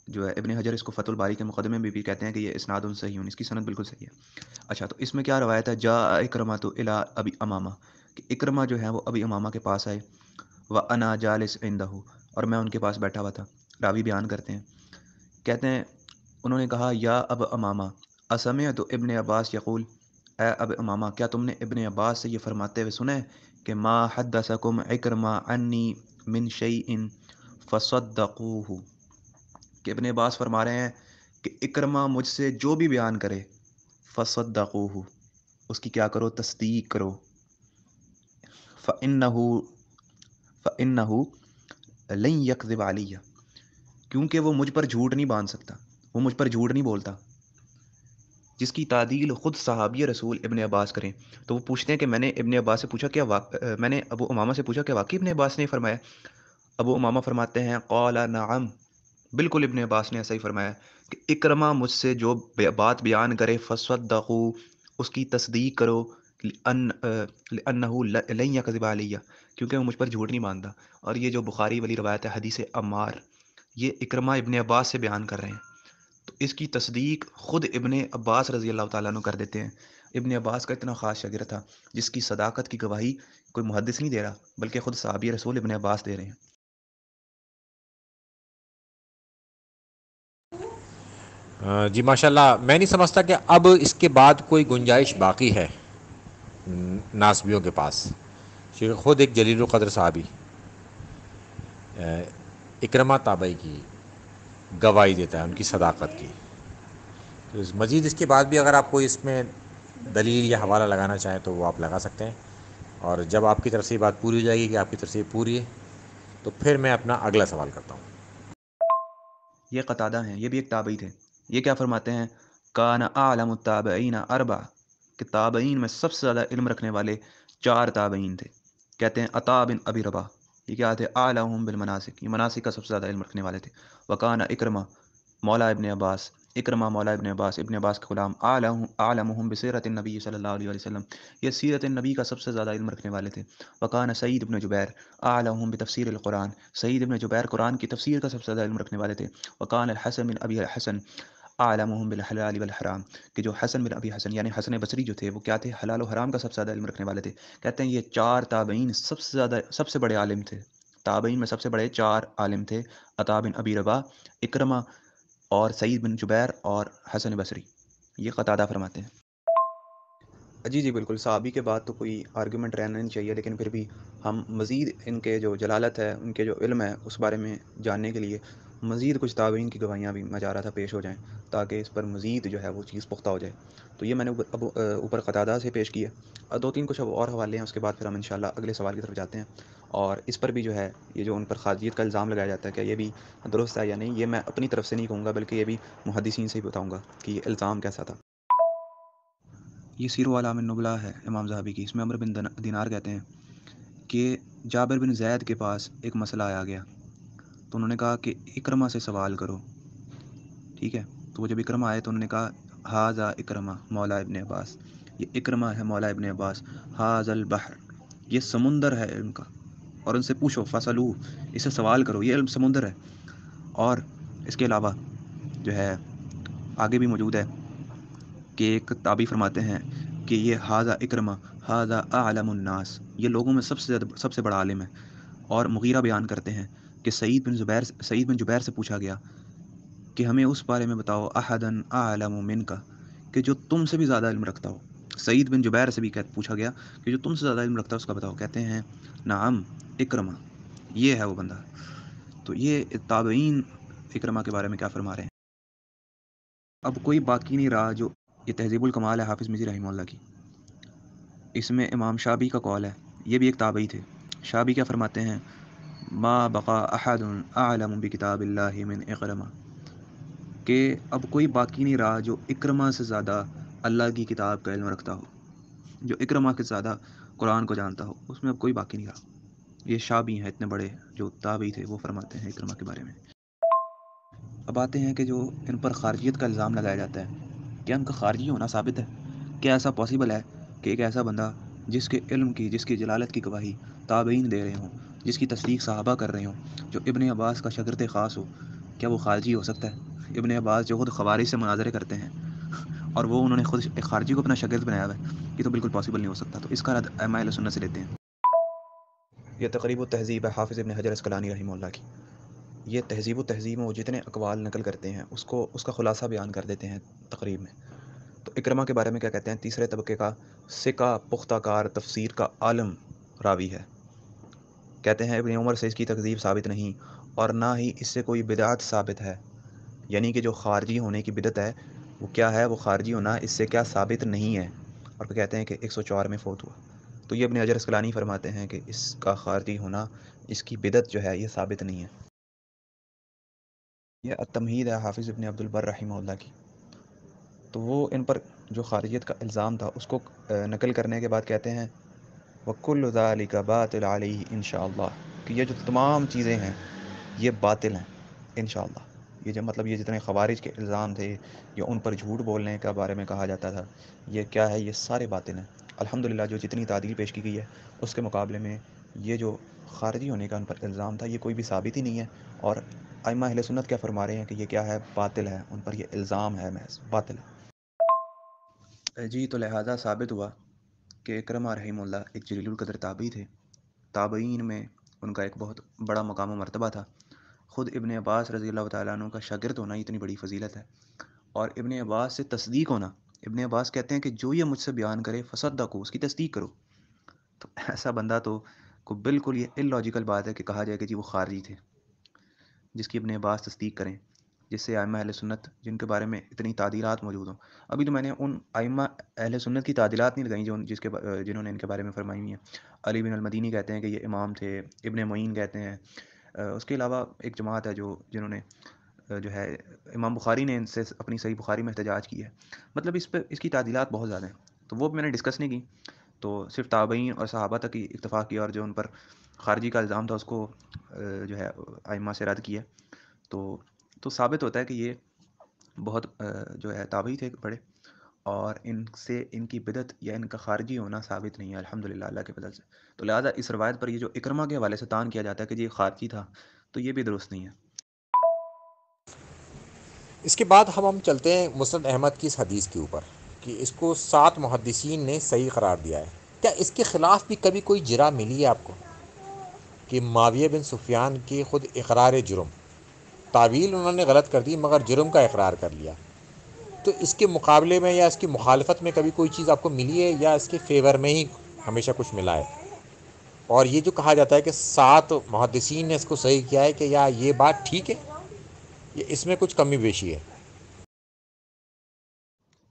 جو ہے ابن حجر اس کو فتح الباری کے مقدمے میں بھی کہتے ہیں کہ یہ اسناد صحیح، اس کی سند بالکل صحیح ہے۔ اچھا، تو اس میں کیا روایت ہے؟ جا اکرمہ تو الی ابی امامہ، کہ اکرمہ جو ہے وہ ابی امامہ کے پاس آئے، وانا جالس عندہ، اور میں ان کے پاس بیٹھا ہوا تھا۔ راوی بیان کرتے ہیں، کہتے ہیں انہوں نے کہا یا اب امامہ اسمعت ابن عباس یقول، اے اب امامہ کیا تم نے ابن عباس سے یہ فرماتے ہوئے سنا ہے کہ ما حدثکم اکرمہ عنی من شیء فصدقوہ، کہ ابن عباس فرما رہے ہیں کہ اکرمہ مجھ سے جو بھی بیان کرے فصدقوہ، اس کی کیا کرو؟ تصدیق کرو، فإنہ لن یکذب علی، کیونکہ وہ مجھ پر جھوٹ نہیں باندھ سکتا، وہ مجھ پر جھوٹ نہیں بولتا۔ جس کی تعدیل خود صحابی رسول ابن عباس کریں، تو وہ پوچھتے ہیں کہ میں نے ابن عباس سے پوچھا کیا میں نے ابو امامہ سے پوچھا کہ واقعی ابن عباس نے فرمایا؟ ابو امامہ فرماتے ہیں قال نعم، بالکل ابن عباس نے ایسا ہی فرمایا کہ اکرمہ مجھ سے جو بات بیان کرے فصدقوا، اس کی تصدیق کرو، لأنہ لن یکذب علی، کیونکہ وہ مجھ پر جھوٹ نہیں باندھتا۔ اور یہ جو بخاری والی روایت ہے حدیث عمار، یہ اکرمہ ابن عباس سے بیان کر رہے ہیں، تو اس کی تصدیق خود ابن عباس رضی اللہ تعالیٰ عنہ کر دیتے ہیں۔ ابن عباس کا اتنا خاص شاگرد تھا جس کی صداقت کی گواہی کوئی محدث نہیں دے رہا، بلکہ خود صحابی رسول ابن عباس دے رہے ہیں۔ جی ماشاءاللہ، میں نہیں سمجھتا کہ اب اس کے بعد کوئی گنجائش باقی ہے ناسبیوں کے پاس، کیونکہ خود ایک جلیل القدر صحابی اکرمہ تابعی کی گواہی دیتا ہے ان کی صداقت کی۔ تو مزید اس کے بعد بھی اگر آپ کوئی اس میں دلیل یا حوالہ لگانا چاہیں تو وہ آپ لگا سکتے ہیں، اور جب آپ کی طرف سے یہ بات پوری ہو جائے گی کہ آپ کی طرف سے یہ پوری ہے تو پھر میں اپنا اگلا سوال کرتا ہوں۔ یہ قتادہ ہیں، یہ بھی ایک تابعی تھے، یہ کیا فرماتے ہیں؟ کان اعلم التابعین اربع، کہ تابعین میں سب سے زیادہ علم رکھنے والے 4 تابعین تھے۔ کہتے ہیں عطا بن ابی رباح، یہ کیا تھے؟ اعلمہم بالمناسک، یہ مناسک کا سب سے زیادہ علم رکھنے والے تھے۔ وکان اکرمہ مولا ابن عباس، اکرمہ مولا ابن عباس، ابن عباس کے غلام، اعلمہم بسیرت النبی صلی اللہ علیہ وسلم، یہ سیرت النبی کا سب سے زیادہ علم رکھنے والے تھے۔ وکان سعید بن جبیر اعلمہم بتفسیر القرآن، سعید بن جبیر قرآن کی تفسیر کا سب سے زیادہ علم رکھنے والے تھے۔ وکان الحسن بن ابی الحسن اعلمہم بالحلال والحرام، کہ جو حسن بن ابی حسن یعنی حسن بصری جو تھے وہ کیا تھے؟ حلال و حرام کا سب سے زیادہ علم رکھنے والے تھے۔ کہتے ہیں یہ 4 تابعین سب سے بڑے عالم تھے، تابعین میں سب سے بڑے 4 عالم تھے، عطا بن ابی رباح، اکرمہ اور سعید بن جبیر اور حسن بصری، یہ قتادہ فرماتے ہیں۔ جی بالکل، صحابی کے بعد تو کوئی آرگومنٹ رہنا نہیں چاہیے، لیکن پھر بھی ہم مزید ان کے جو جلالت ہے، ان کے جو علم ہے، اس بارے میں جاننے کے لیے مزید کچھ تابعین کی گواہیاں بھی میں چاہ رہا تھا پیش ہو جائیں، تاکہ اس پر مزید جو ہے وہ چیز پختہ ہو جائے۔ تو یہ میں نے اب اوپر قتادہ سے پیش کیا، اور 2-3 کچھ اب اور حوالے ہیں، اس کے بعد پھر ہم انشاءاللہ اگلے سوال کی طرف جاتے ہیں۔ اور اس پر بھی جو ہے یہ جو ان پر خارجیت کا الزام لگایا جاتا ہے، کیا یہ بھی درست ہے یا نہیں، یہ میں اپنی طرف سے نہیں کہوں گا، بلکہ یہ بھی محدثین سے ہی بتاؤں گا کہ یہ الزام کیسا تھا۔ یہ سیر و اعلام النبلاء ہے امام ذہبی کی، اس میں عمرو بن دینار کہتے ہیں کہ جابر بن زید کے پاس ایک مسئلہ آیا گیا، تو انہوں نے کہا کہ اکرمہ سے سوال کرو، ٹھیک ہے؟ تو وہ جب اکرمہ آئے تو انہوں نے کہا ہاذا اکرمہ مولا ابن عباس، یہ اکرمہ ہے مولا ابن عباس، ہاذا البحر، یہ سمندر ہے علم کا، اور ان سے پوچھو، فصلو، اسے سوال کرو، یہ علم سمندر ہے۔ اور اس کے علاوہ جو ہے آگے بھی موجود ہے کہ ایک تابعی فرماتے ہیں کہ یہ ہاذا اکرمہ ہاذا اعلم الناس، یہ لوگوں میں سب سے بڑا عالم ہے۔ اور مغیرہ بیان کرتے ہیں کہ سعید بن جبیر سے پوچھا گیا کہ ہمیں اس بارے میں بتاؤ، احدن اعلم منک، کہ جو تم سے بھی زیادہ علم رکھتا ہو۔ سعید بن جبیر سے بھی پوچھا گیا کہ جو تم سے زیادہ علم رکھتا ہے اس کا بتاؤ، کہتے ہیں نعم اکرمہ، یہ ہے وہ بندہ۔ تو یہ تابعین اکرمہ کے بارے میں کیا فرما رہے ہیں۔ اب کوئی باقی نہیں رہا جو، یہ تہذیب الکمال ہے حافظ مزی رحمہ اللہ کی، اس میں امام شابی کا قول ہے، یہ بھی ایک تابعی تھے۔ شابی کیا فرماتے ہیں، ما بقا احد اعلم بکتاب اللہ من اکرمہ، کہ اب کوئی باقی نہیں رہا جو اکرمہ سے زیادہ اللہ کی کتاب کا علم رکھتا ہو، جو اکرمہ کے زیادہ قرآن کو جانتا ہو، اس میں اب کوئی باقی نہیں رہا۔ یہ شابی ہیں اتنے بڑے جو تابعی تھے، وہ فرماتے ہیں اکرمہ کے بارے میں۔ اب آتے ہیں کہ جو ان پر خارجیت کا الزام لگایا جاتا ہے، کیا ان کا خارجی ہونا ثابت ہے؟ کیا ایسا پاسبل ہے کہ ایک ایسا بندہ جس کے علم کی، جس کی جلالت کی گواہی تابعین دے رہے ہوں، جس کی تصدیق صحابہ کر رہے ہوں، جو ابن عباس کا شاگرد خاص ہو، کیا وہ خارجی ہو سکتا ہے؟ ابن عباس جو خود خوارج سے مناظرے کرتے ہیں، اور وہ انہوں نے خود ایک خارجی کو اپنا شاگرد بنایا ہوا ہے، یہ تو بالکل پاسبل نہیں ہو سکتا۔ تو اس کا رد ائمہ اہل سنت سے لیتے ہیں۔ یہ تقریب التہذیب ہے حافظ ابن حجر عسقلانی رحمہ اللہ کی۔ یہ تہذیب و تہذیب میں وہ جتنے اقوال نقل کرتے ہیں اس کا خلاصہ بیان کر دیتے ہیں تقریب میں۔ تو اکرمہ کے بارے میں کیا کہتے ہیں، تیسرے طبقے کا ثقہ، پختہ کار، تفسیر کا عالم راوی ہے۔ کہتے ہیں ابن عمر سے اس کی تکذیب ثابت نہیں، اور نہ ہی اس سے کوئی بدعت ثابت ہے، یعنی کہ جو خارجی ہونے کی بدعت ہے وہ کیا ہے، وہ خارجی ہونا اس سے کیا ثابت نہیں ہے۔ اور پھر کہتے ہیں کہ 104 میں فوت ہوا۔ تو یہ ابن حجر عسقلانی فرماتے ہیں کہ اس کا خارجی ہونا، اس کی بدعت جو ہے یہ ثابت نہیں ہے۔ یہ التمہید ہے حافظ ابن عبد البر رحمہ اللہ کی۔ تو وہ ان پر جو خارجیت کا الزام تھا اس کو نقل کرنے کے بعد کہتے ہیں وَكُلُّ ذَلِكَ بَاطِلٌ عَلَيْهِ انشاءاللہ، کہ یہ جو تمام چیزیں ہیں یہ باطل ہیں انشاءاللہ۔ یہ جو مطلب یہ جتنے خوارج کے الزام تھے، یا ان پر جھوٹ بولنے کے بارے میں کہا جاتا تھا، یہ کیا ہے، یہ سارے باطل ہیں الحمدللہ۔ جو جتنی تعدیل پیش کی گئی ہے اس کے مقابلے میں یہ جو خارجی ہونے کا ان پر الزام تھا یہ کوئی بھی ثابت ہی نہیں ہے، اور ائمہ اہل سنت کیا فرما رہے ہیں کہ یہ کیا ہے، باطل ہے، ان پر یہ الزام ہے، محض باطل ہے۔ جی تو لہٰذا ثابت ہوا کہ اکرمہ رحمہ اللہ ایک جلیل القدر تابعی تھے، تابعین میں ان کا ایک بہت بڑا مقام و مرتبہ تھا۔ خود ابن عباس رضی اللہ تعالیٰ عنہ کا شاگرد ہونا اتنی بڑی فضیلت ہے، اور ابن عباس سے تصدیق ہونا، ابن عباس کہتے ہیں کہ جو یہ مجھ سے بیان کرے فصدقوا، اس کی تصدیق کرو۔ تو ایسا بندہ تو کو بالکل یہ اللاجیکل بات ہے کہ کہا جائے کہ جی وہ خارجی تھے، جس کی ابن عباس تصدیق کریں، جس سے ائمہ اہل سنت جن کے بارے میں اتنی تعدیلات موجود ہوں۔ ابھی تو میں نے ان ائمہ اہل سنت کی تعدیلات نہیں لگائیں جنہوں نے ان کے بارے میں فرمائی ہوئی ہیں۔ علی بن المدینی کہتے ہیں کہ یہ امام تھے، ابن معین کہتے ہیں، اس کے علاوہ ایک جماعت ہے جنہوں نے جو ہے امام بخاری نے ان سے اپنی صحیح بخاری میں احتجاج کی ہے۔ مطلب اس کی تعدیلات بہت زیادہ ہیں، تو وہ میں نے ڈسکس نہیں کی، تو صرف تابعین اور صحابہ تک ہی اکتفا کیا، اور جو ان پر خارجی کا الزام تھا اس کو جو ہے ائمہ سے رد کیا۔ تو ثابت ہوتا ہے کہ یہ بہت جو ہے تابعی تھے بڑے، اور ان سے ان کی بدعت یا ان کا خارجی ہونا ثابت نہیں ہے الحمدللہ اللہ کے فضل سے۔ تو لہٰذا اس روایت پر یہ جو اکرمہ کے حوالے سے طعن کیا جاتا ہے کہ یہ خارجی تھا، تو یہ بھی درست نہیں ہے۔ اس کے بعد ہم چلتے ہیں مسند احمد کی اس حدیث کے اوپر کہ اس کو 7 محدثین نے صحیح قرار دیا ہے۔ کیا اس کے خلاف بھی کبھی کوئی جرح ملی ہے آپ کو کہ معاویہ بن سفیان کے خود اقرار جرم، تعویل انہوں نے غلط کر دی مگر جرم کا اقرار کر لیا؟ تو اس کے مقابلے میں یا اس کی مخالفت میں کبھی کوئی چیز آپ کو ملی ہے یا اس کے فیور میں ہی ہمیشہ کچھ ملا ہے؟ اور یہ جو کہا جاتا ہے کہ 7 محدثین نے اس کو صحیح کیا ہے کہ یا یہ بات ٹھیک ہے یا اس میں کچھ کمی بیشی ہے؟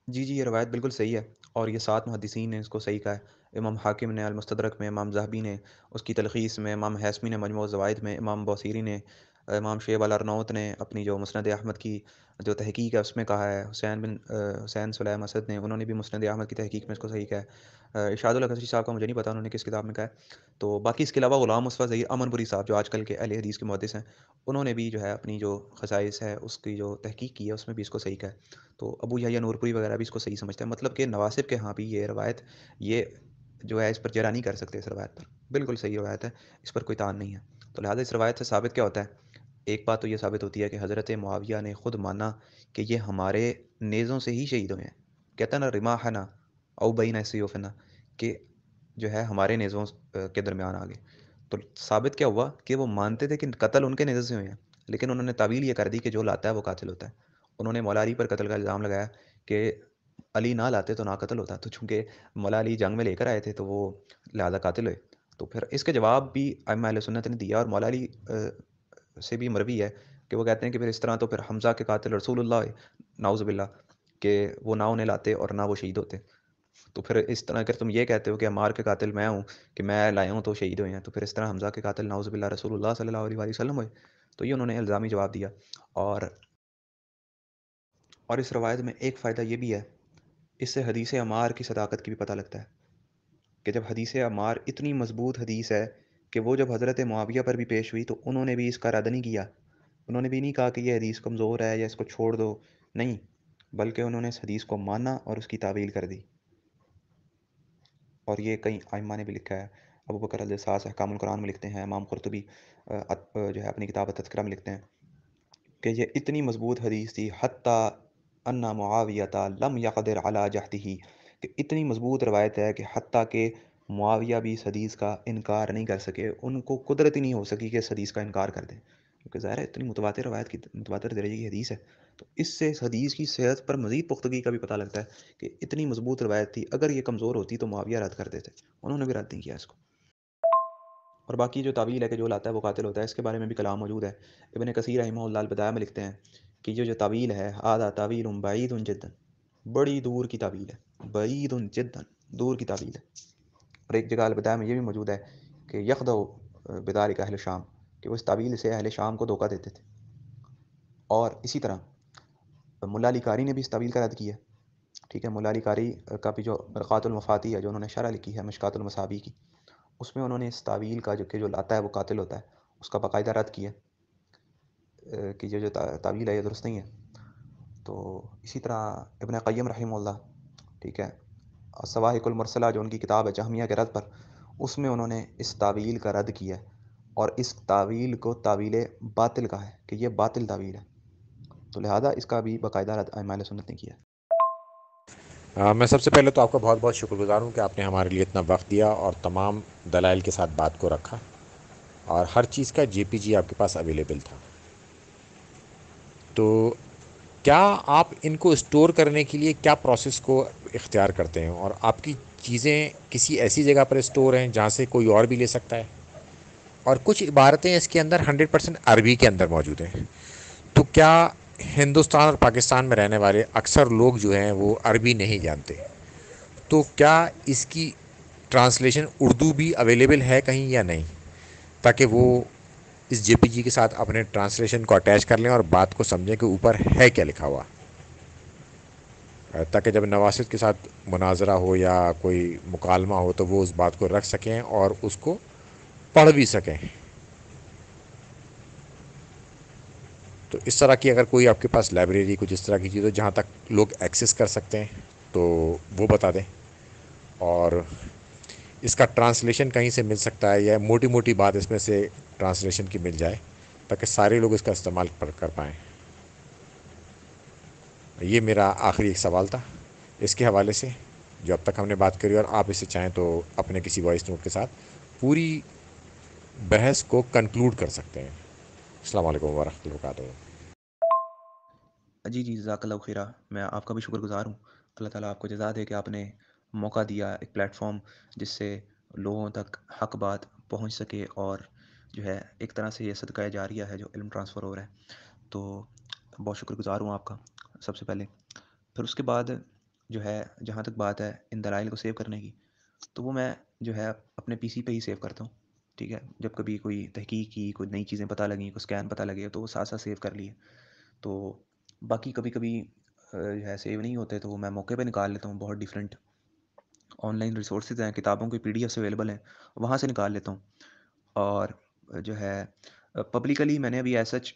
جی یہ روایت بالکل صحیح ہے، اور یہ 7 محدثین نے اس کو صحیح کہا ہے۔ امام حاکم نے المستدرک میں، امام ذہبی نے اس کی تلخیص میں، امام حیثمی نے مجموع الزوائد میں، امام بوصیری نے، امام شیب الارنوط نے اپنی جو مسند احمد کی جو تحقیق ہے اس میں کہا ہے، حسین سلیم اسد نے، انہوں نے بھی مسند احمد کی تحقیق میں اس کو صحیح کہا ہے۔ ارشاد القصری صاحب کا مجھے نہیں پتا انہوں نے کس کتاب میں کہا ہے۔ تو باقی اس کے علاوہ غلام مصطفیٰ ظہیر امنپوری صاحب جو آج کل کے اہل حدیث کے محدث ہیں، انہوں نے بھی جو ہے اپنی جو خصائص ہے اس کی جو تحقیق کی ہے اس میں بھی اس کو صحیح کہا ہے۔ تو ابو یحییٰ نورپوری وغیرہ بھی اس کو صحیح سمجھتے ہیں، مطلب کہ نواسب کے ہاں بھی یہ روایت، یہ جو ہے اس پر جرا نہیں کر سکتے، اس روایت پر بالکل صحیح روایت ہے، اس پر کوئی تان نہیں ہے۔ تو لہٰذا اس روایت سے ثابت کیا ہوتا ہے؟ ایک بات تو یہ ثابت ہوتی ہے کہ حضرت معاویہ نے خود مانا کہ یہ ہمارے نیزوں سے ہی شہید ہوئے ہیں، کہتا نا رماحنا او بین سیوفنا، کہ جو ہے ہمارے نیزوں کے درمیان آ گئے۔ تو ثابت کیا ہوا کہ وہ مانتے تھے کہ قتل ان کے نیزوں سے ہوئے ہیں، لیکن انہوں نے تعویل یہ کر دی کہ جو لاتا ہے وہ قاتل ہوتا ہے۔ انہوں نے مولا علی پر قتل کا الزام لگایا کہ علی نہ لاتے تو نہ قتل ہوتا، تو چونکہ مولا علی جنگ میں لے کر آئے تھے تو وہ لہٰذا قاتل ہوئے۔ تو پھر اس کے جواب بھی ائمہ اہل سنت نے دیا، اور مولا علی سے بھی مروی ہے کہ وہ کہتے ہیں کہ پھر اس طرح تو پھر حمزہ کے قاتل رسول اللہ نعوذ باللہ، کہ وہ نہ انہیں لاتے اور نہ وہ شہید ہوتے۔ تو پھر اس طرح اگر تم یہ کہتے ہو کہ عمار کے قاتل میں ہوں، کہ میں لایا ہوں تو شہید ہوئے ہیں، تو پھر اس طرح حمزہ کے قاتل نعوذ باللہ رسول اللہ صلی اللہ علیہ وسلم ہوئے۔ تو یہ انہوں نے الزامی جواب دیا۔ اور اس روایت میں ایک فائدہ یہ بھی ہے، اس سے حدیث عمار کی صداقت کی بھی پتہ لگتا ہے کہ جب حدیث عمار اتنی مضبوط حدیث ہے کہ وہ جب حضرت معاویہ پر بھی پیش ہوئی تو انہوں نے بھی اس کا رد نہیں کیا، انہوں نے بھی نہیں کہا کہ یہ حدیث کمزور ہے یا اس کو چھوڑ دو، نہیں، بلکہ انہوں نے اس حدیث کو مانا اور اس کی تعویل کر دی۔ اور یہ کئی ائمہ نے بھی لکھا ہے، ابو بکر الجساس احکام القرآن میں لکھتے ہیں، امام قرطبی جو ہے اپنی کتاب تذکرہ میں لکھتے ہیں کہ یہ اتنی مضبوط حدیث تھی، حتیٰ ان معاویۃ لم یقدر علی جہدہ، کہ اتنی مضبوط روایت ہے کہ حتیٰ کہ معاویہ بھی اس حدیث کا انکار نہیں کر سکے، ان کو قدرت ہی نہیں ہو سکی کہ اس حدیث کا انکار کر دیں، کیونکہ ظاہر ہے اتنی متواتر روایت کی، متواتر درجے کی حدیث ہے، تو اس سے اس حدیث کی صحت پر مزید پختگی کا بھی پتہ لگتا ہے کہ اتنی مضبوط روایت تھی، اگر یہ کمزور ہوتی تو معاویہ رد کر دیتے، انہوں نے بھی رد نہیں کیا اس کو۔ اور باقی جو تعویل ہے کہ جو لاتا ہے وہ قاتل ہوتا ہے، اس کے بارے میں بھی کلام موجود ہے۔ ابن کثیر رحمہ اللہ البدایہ میں لکھتے ہیں کہ یہ جو تعویل ہے، آدھا تعویل بعید جدا، بڑی دور کی تعویل ہے، بعید جدا، دور کی تعویل ہے۔ اور ایک جگہ البدایہ میں یہ بھی موجود ہے کہ یخدع بذالک اہل شام، کہ وہ اس تعویل سے اہل شام کو دھوکہ دیتے تھے۔ اور اسی طرح ملا علی قاری نے بھی اس تعویل کا رد کیا ہے، ٹھیک ہے، ملا علی قاری کا بھی جو مرقات المفاتی ہے، جو انہوں نے شرح لکھی ہے مشکات المصابیح کی، اس میں انہوں نے اس تعویل کا جو کہ جو لاتا ہے وہ قاتل ہوتا ہے، اس کا باقاعدہ رد کیا کہ یہ جو تعویل ہے یہ درست نہیں ہے۔ تو اسی طرح ابن قیم رحمہ اللہ، ٹھیک ہے، الصواعق المرسلہ جو ان کی کتاب ہے جہمیہ کے رد پر، اس میں انہوں نے اس تعویل کا رد کیا ہے، اور اس تعویل کو تعویل باطل کہا ہے کہ یہ باطل تعویل ہے، تو لہذا اس کا بھی باقاعدہ رد ائمہ اہل سنت نے کیا ہے۔ میں سب سے پہلے تو آپ کا بہت بہت شکر گزار ہوں کہ آپ نے ہمارے لیے اتنا وقت دیا اور تمام دلائل کے ساتھ بات کو رکھا، اور ہر چیز کا جے پی جی آپ کے پاس اویلیبل تھا۔ تو کیا آپ ان کو اسٹور کرنے کے لیے کیا پروسیس کو اختیار کرتے ہیں، اور آپ کی چیزیں کسی ایسی جگہ پر اسٹور ہیں جہاں سے کوئی اور بھی لے سکتا ہے؟ اور کچھ عبارتیں اس کے اندر 100% عربی کے اندر موجود ہیں، تو کیا ہندوستان اور پاکستان میں رہنے والے اکثر لوگ جو ہیں وہ عربی نہیں جانتے، تو کیا اس کی ٹرانسلیشن اردو بھی اویلیبل ہے کہیں یا نہیں، تاکہ وہ اس جے پی جی کے ساتھ اپنے ٹرانسلیشن کو اٹیچ کر لیں اور بات کو سمجھیں کہ اوپر ہے کیا لکھا ہوا، تاکہ جب نواسط کے ساتھ مناظرہ ہو یا کوئی مکالمہ ہو تو وہ اس بات کو رکھ سکیں اور اس کو پڑھ بھی سکیں۔ تو اس طرح کی اگر کوئی آپ کے پاس لائبریری کچھ اس طرح کی چیز ہو جہاں تک لوگ ایکسیس کر سکتے ہیں تو وہ بتا دیں، اور اس کا ٹرانسلیشن کہیں سے مل سکتا ہے یا موٹی موٹی بات اس میں سے ٹرانسلیشن کی مل جائے تاکہ سارے لوگ اس کا استعمال کر پائیں۔ یہ میرا آخری ایک سوال تھا اس کے حوالے سے جو اب تک ہم نے بات کری، اور آپ اسے چاہیں تو اپنے کسی وائس نوٹ کے ساتھ پوری بحث کو کنکلوڈ کر سکتے ہیں۔ السلام علیکم ورحمۃ اللہ وبرکاتہ۔ جی جی، جزاک اللہ خیرہ، میں آپ کا بھی شکر گزار ہوں۔ اللہ تعالیٰ آپ کو جزا دے کہ آپ نے موقع دیا ایک پلیٹ فارم جس سے لوگوں تک حق بات پہنچ سکے، اور جو ہے ایک طرح سے یہ صدقہ جاریہ ہے جو علم ٹرانسفر ہو رہا ہے، تو بہت شکر گزار ہوں آپ کا سب سے پہلے۔ پھر اس کے بعد جو ہے جہاں تک بات ہے ان دلائل کو سیو کرنے کی، تو وہ میں جو ہے اپنے پی سی پہ ہی سیو کرتا ہوں، ٹھیک ہے؟ جب کبھی کوئی تحقیق کی، کوئی نئی چیزیں پتہ لگیں، کوئی اسکین پتہ لگے، تو وہ ساتھ ساتھ سیو کر لیے۔ تو باقی کبھی کبھی جو ہے سیو نہیں ہوتے تو وہ میں موقع پہ نکال لیتا ہوں، بہت ڈفرینٹ آن لائن ریسورسز ہیں، کتابوں کی PDF اویلیبل ہیں، وہاں سے نکال لیتا ہوں۔ اور جو ہے پبلکلی میں نے ابھی ایز سچ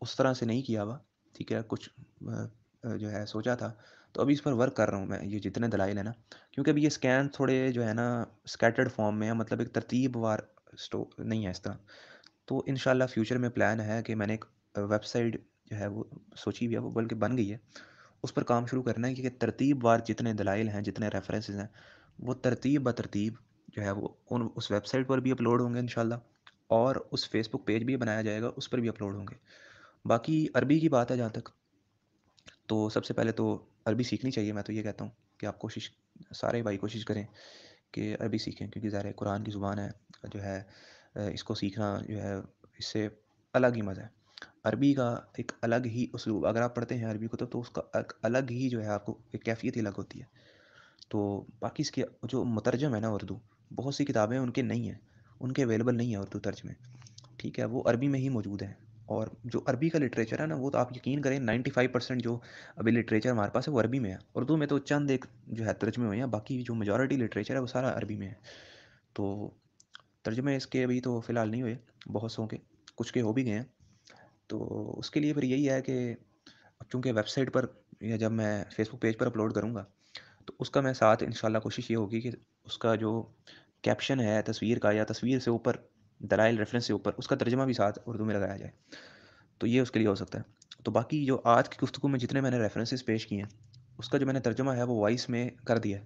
اس طرح سے نہیں کیا ہوا، ٹھیک ہے؟ کچھ جو ہے سوچا تھا، تو ابھی اس پر ورک کر رہا ہوں میں، یہ جتنے دلائل ہیں نا، کیونکہ ابھی یہ اسکین تھوڑے جو ہے نا اسکیٹرڈ فارم میں ہے، مطلب ایک ترتیب وار نہیں ہے اس طرح۔ تو انشاءاللہ فیوچر میں پلان ہے کہ میں نے ایک ویب سائٹ جو ہے وہ سوچی ہوئی ہے، وہ بلکہ بن گئی ہے، اس پر کام شروع کرنا ہے، کیونکہ ترتیب وار جتنے دلائل ہیں، جتنے ریفرنسز ہیں، وہ ترتیب بترتیب جو ہے وہ اس ویب سائٹ پر بھی اپلوڈ ہوں گے انشاءاللہ، اور اس فیس بک پیج بھی بنایا جائے گا، اس پر بھی اپلوڈ ہوں گے۔ باقی عربی کی بات ہے جہاں تک، تو سب سے پہلے تو عربی سیکھنی چاہیے، میں تو یہ کہتا ہوں کہ آپ سارے بھائی کوشش کریں کہ عربی سیکھیں، کیونکہ ظاہر ہے قرآن کی زبان ہے، جو ہے اس کو سیکھنا جو ہے اس سے الگ ہی مزہ ہے۔ عربی کا ایک الگ ہی اسلوب، اگر آپ پڑھتے ہیں عربی کو تو اس کا ایک الگ ہی جو ہے آپ کو ایک کیفیت ہی الگ ہوتی ہے۔ تو باقی اس کے جو مترجم ہے نا اردو، بہت سی کتابیں ان کے نہیں ہیں، ان کے اویلیبل نہیں ہیں اردو ترجمے، ٹھیک ہے؟ وہ عربی میں ہی موجود ہیں۔ اور جو عربی کا لٹریچر ہے نا، وہ تو آپ یقین کریں 95% جو ابھی لٹریچر ہمارے پاس ہے وہ عربی میں ہے۔ اردو میں تو چند ایک جو ہے ترجمے ہوئے ہیں، باقی جو میجورٹی لٹریچر ہے وہ سارا عربی میں ہے۔ تو ترجمے اس کے ابھی تو فی الحال نہیں ہوئے، بہت سو کے، کچھ کے ہو بھی گئے ہیں۔ تو اس کے لیے پھر یہی ہے کہ اب چونکہ ویب سائٹ پر یا جب میں فیس بک پیج پر اپلوڈ کروں گا، تو اس کا میں ساتھ انشاءاللہ کوشش یہ ہوگی کہ اس کا جو کیپشن ہے تصویر کا، یا تصویر سے اوپر دلائل ریفرنس سے اوپر اس کا ترجمہ بھی ساتھ اردو میں لگایا جائے، تو یہ اس کے لیے ہو سکتا ہے۔ تو باقی جو آج کی گفتگو میں جتنے میں نے ریفرنسز پیش کیے ہیں، اس کا جو میں نے ترجمہ ہے وہ وائس میں کر دیا ہے۔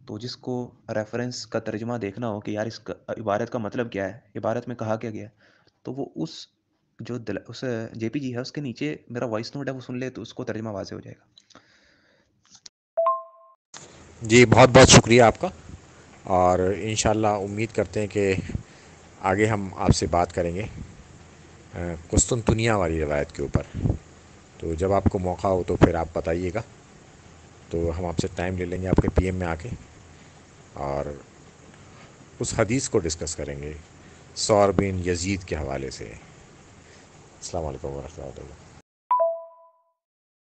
تو جس کو ریفرنس کا ترجمہ دیکھنا ہو کہ یار اس کا عبارت کا مطلب کیا ہے، عبارت میں کہا کیا گیا ہے، تو وہ اس اس JPG ہے اس کے نیچے میرا وائس نوٹ ہے وہ سن لے، تو اس کو ترجمہ واضح ہو جائے گا۔ جی بہت بہت شکریہ آپ کا، اور انشاءاللہ امید کرتے ہیں کہ آگے ہم آپ سے بات کریں گے قسطنطنیہ والی روایت کے اوپر۔ تو جب آپ کو موقع ہو تو پھر آپ بتائیے گا، تو ہم آپ سے ٹائم لے لیں گے آپ کے PM میں آ کے، اور اس حدیث کو ڈسکس کریں گے ثور بن یزید کے حوالے سے۔ السلام علیکم ورحمۃ اللہ۔